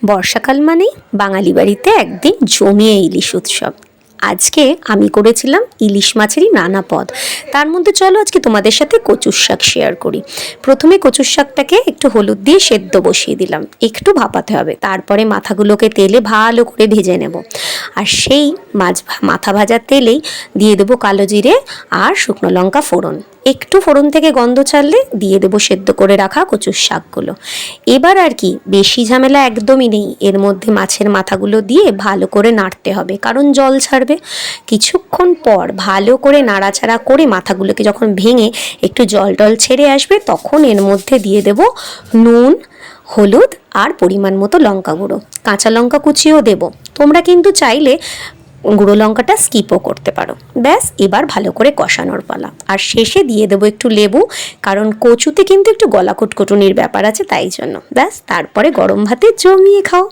বর্ষাকাল মানেই বাঙালি বাড়িতে একদিন জমিয়ে ইলিশ উৎসব। আজকে আমি করেছিলাম ইলিশ মাছেরই নানা পদ। তার মধ্যে চলো আজকে তোমাদের সাথে কচুর শাক শেয়ার করি। প্রথমে কচুর শাকটাকে একটু হলুদ দিয়ে সেদ্ধ বসিয়ে দিলাম, একটু ভাপাতে হবে। তারপরে মাথাগুলোকে তেলে ভালো করে ভেজে নেব। আর সেই মাথা ভাজার তেলেই দিয়ে দেবো কালো জিরে আর শুকনো লঙ্কা ফোড়ন। একটু ফোড়ন থেকে গন্ধ ছাড়লে দিয়ে দেবো সেদ্ধ করে রাখা কচুর শাকগুলো। এবার আর কি বেশি ঝামেলা একদমই নেই, এর মধ্যে মাছের মাথাগুলো দিয়ে ভালো করে নাড়তে হবে, কারণ জল ছাড়বে। কিছুক্ষণ পর ভালো করে নাড়াচাড়া করে মাথাগুলোকে যখন ভেঙে একটু জল টল ছেড়ে আসবে, তখন এর মধ্যে দিয়ে দেবো নুন, হলুদ আর পরিমাণ মতো লঙ্কা গুঁড়ো, কাঁচা লঙ্কা কুচিও দেবো। তোমরা কিন্তু চাইলে গুঁড়ো লঙ্কাটা স্কিপও করতে পারো। ব্যাস, এবার ভালো করে কষানোর পালা। আর শেষে দিয়ে দেবো একটু লেবু, কারণ কচুতে কিন্তু একটু গলা কুটকুটুনির ব্যাপার আছে, তাই জন্য। ব্যাস, তারপরে গরম ভাতে জমিয়ে খাও।